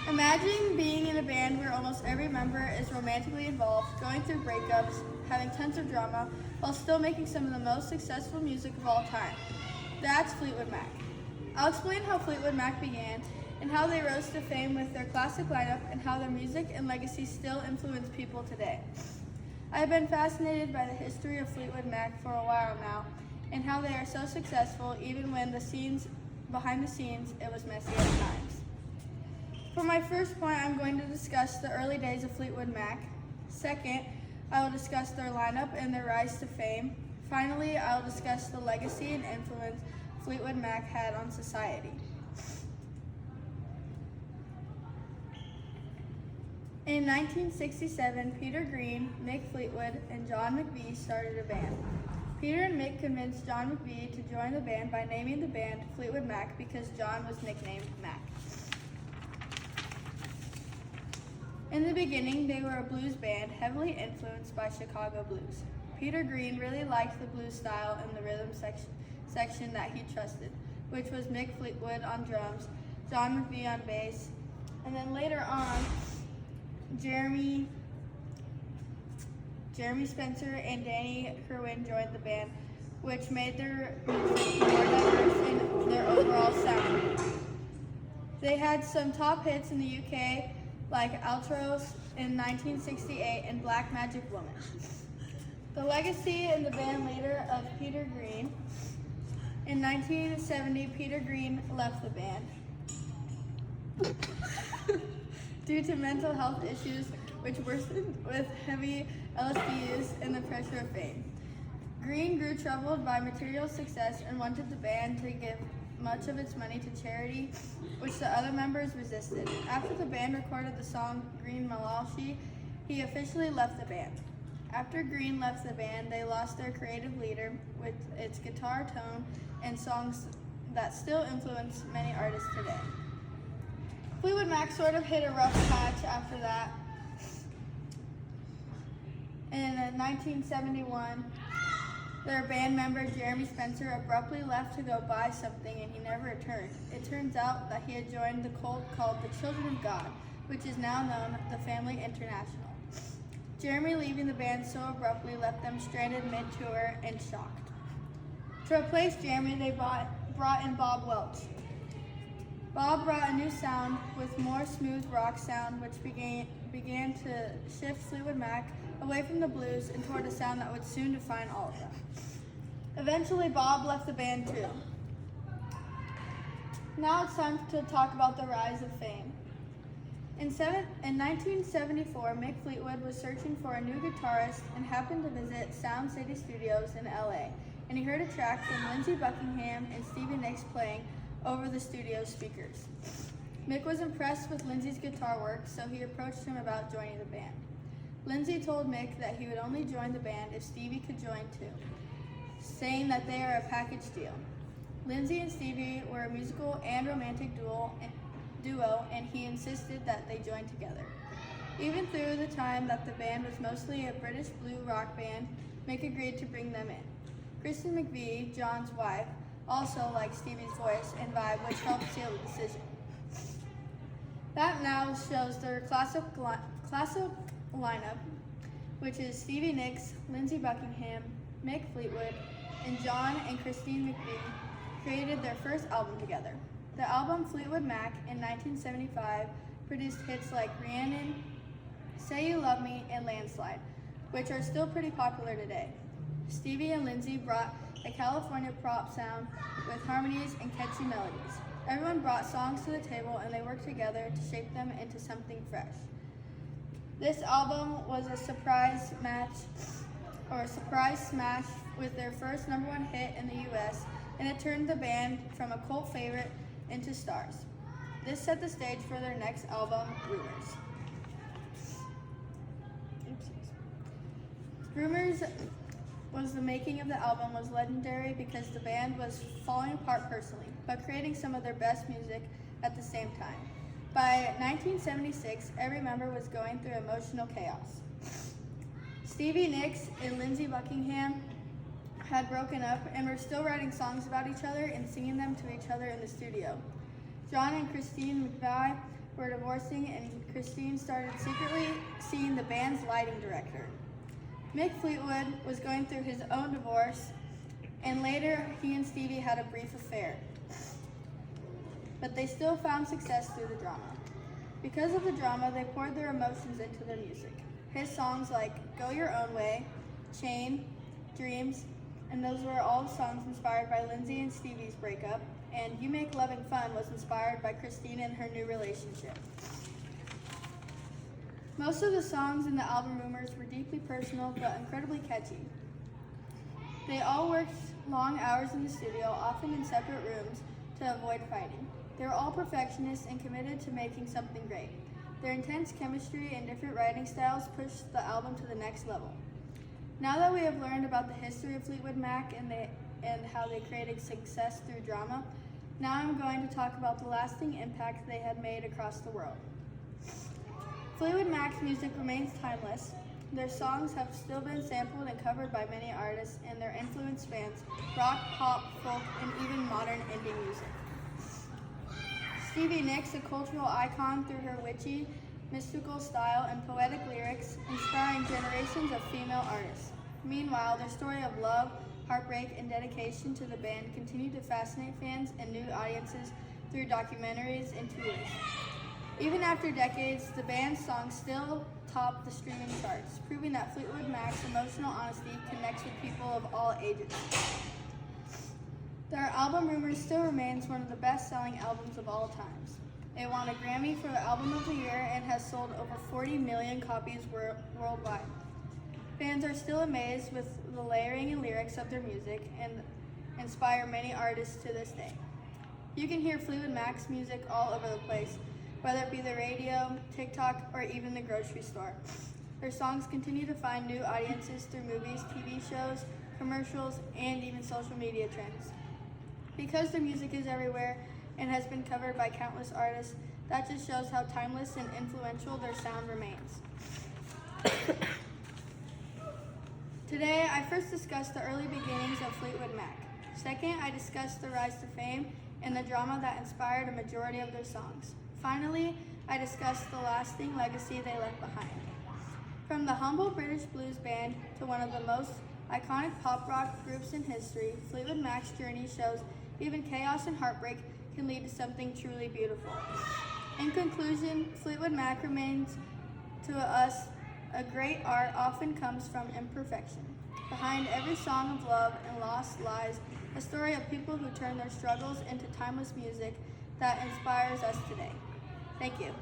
Imagine being in a band where almost every member is romantically involved, going through breakups, having tons of drama, while still making some of the most successful music of all time. That's Fleetwood Mac. I'll explain how Fleetwood Mac began and how they rose to fame with their classic lineup and how their music and legacy still influence people today. I have been fascinated by the history of Fleetwood Mac for a while now and how they are so successful even when behind the scenes it was messy at times. For my first point, I'm going to discuss the early days of Fleetwood Mac. Second, I will discuss their lineup and their rise to fame. Finally, I will discuss the legacy and influence Fleetwood Mac had on society. In 1967, Peter Green, Mick Fleetwood, and John McVie started a band. Peter and Mick convinced John McVie to join the band by naming the band Fleetwood Mac because John was nicknamed Mac. In the beginning, they were a blues band heavily influenced by Chicago blues. Peter Green really liked the blues style and the rhythm section that he trusted, which was Mick Fleetwood on drums, John McVie on bass, and then later on, Jeremy Spencer and Danny Kerwin joined the band, which made their music more diverse in their overall sound. They had some top hits in the UK, like Outros in 1968 and Black Magic Woman. The legacy and the band leader of Peter Green. In 1970, Peter Green left the band due to mental health issues which worsened with heavy LSD use and the pressure of fame. Green grew troubled by material success and wanted the band to give much of its money to charity, which the other members resisted. After the band recorded the song Green Malachi, he officially left the band. After Green left the band, they lost their creative leader with its guitar tone and songs that still influence many artists today. Fleetwood Mac sort of hit a rough patch after that. In 1971, their band member Jeremy Spencer abruptly left to go buy something and he never returned. It turns out that he had joined the cult called the Children of God, which is now known as the Family International. Jeremy leaving the band so abruptly left them stranded mid-tour and shocked. To replace Jeremy, they brought in Bob Welch. Bob brought a new sound with more smooth rock sound, which began to shift Fleetwood Mac away from the blues and toward a sound that would soon define all of them. Eventually, Bob left the band too. Now it's time to talk about the rise of fame. In 1974, Mick Fleetwood was searching for a new guitarist and happened to visit Sound City Studios in LA, and he heard a track from Lindsey Buckingham and Stevie Nicks playing over the studio speakers. Mick was impressed with Lindsey's guitar work, so he approached him about joining the band. Lindsey told Mick that he would only join the band if Stevie could join too, saying that they are a package deal. Lindsey and Stevie were a musical and romantic duo, and he insisted that they join together. Even through the time that the band was mostly a British blue rock band, Mick agreed to bring them in. Kristen McVie, John's wife, also liked Stevie's voice and vibe, which helped seal the decision. That now shows their classic lineup, which is Stevie Nicks, Lindsey Buckingham, Mick Fleetwood, and John and Christine McVie created their first album together. The album Fleetwood Mac in 1975 produced hits like Rhiannon, Say You Love Me, and Landslide, which are still pretty popular today. Stevie and Lindsey brought a California pop sound with harmonies and catchy melodies. Everyone brought songs to the table and they worked together to shape them into something fresh. This album was a surprise smash with their first #1 hit in the US, and it turned the band from a cult favorite into stars. This set the stage for their next album, Rumors. Rumors was the making of the album was legendary because the band was falling apart personally, but creating some of their best music at the same time. By 1976, every member was going through emotional chaos. Stevie Nicks and Lindsey Buckingham had broken up and were still writing songs about each other and singing them to each other in the studio. John and Christine McVie were divorcing, and Christine started secretly seeing the band's lighting director. Mick Fleetwood was going through his own divorce, and later he and Stevie had a brief affair. But they still found success through the drama. Because of the drama, they poured their emotions into their music. His songs like Go Your Own Way, Chain, Dreams, and those were all songs inspired by Lindsay and Stevie's breakup, and You Make Loving Fun was inspired by Christine and her new relationship. Most of the songs in the album Rumors were deeply personal but incredibly catchy. They all worked long hours in the studio, often in separate rooms, to avoid fighting. They were all perfectionists and committed to making something great. Their intense chemistry and different writing styles pushed the album to the next level. Now that we have learned about the history of Fleetwood Mac and how they created success through drama, now I'm going to talk about the lasting impact they had made across the world. Fleetwood Mac's music remains timeless. Their songs have still been sampled and covered by many artists, and their influence spans rock, pop, folk, and even modern indie music. Stevie Nicks, a cultural icon through her witchy, mystical style and poetic lyrics, inspiring generations of female artists. Meanwhile, their story of love, heartbreak, and dedication to the band continued to fascinate fans and new audiences through documentaries and tours. Even after decades, the band's songs still top the streaming charts, proving that Fleetwood Mac's emotional honesty connects with people of all ages. Their album Rumors still remains one of the best-selling albums of all times. It won a Grammy for the Album of the Year and has sold over 40 million copies worldwide. Fans are still amazed with the layering and lyrics of their music and inspire many artists to this day. You can hear Fleetwood Mac's music all over the place, whether it be the radio, TikTok, or even the grocery store. Their songs continue to find new audiences through movies, TV shows, commercials, and even social media trends. Because their music is everywhere and has been covered by countless artists, that just shows how timeless and influential their sound remains. Today, I first discussed the early beginnings of Fleetwood Mac. Second, I discussed the rise to fame and the drama that inspired a majority of their songs. Finally, I discussed the lasting legacy they left behind. From the humble British blues band to one of the most iconic pop rock groups in history, Fleetwood Mac's journey shows even chaos and heartbreak can lead to something truly beautiful. In conclusion, Fleetwood Mac remains to us a great art often comes from imperfection. Behind every song of love and loss lies a story of people who turn their struggles into timeless music that inspires us today. Thank you.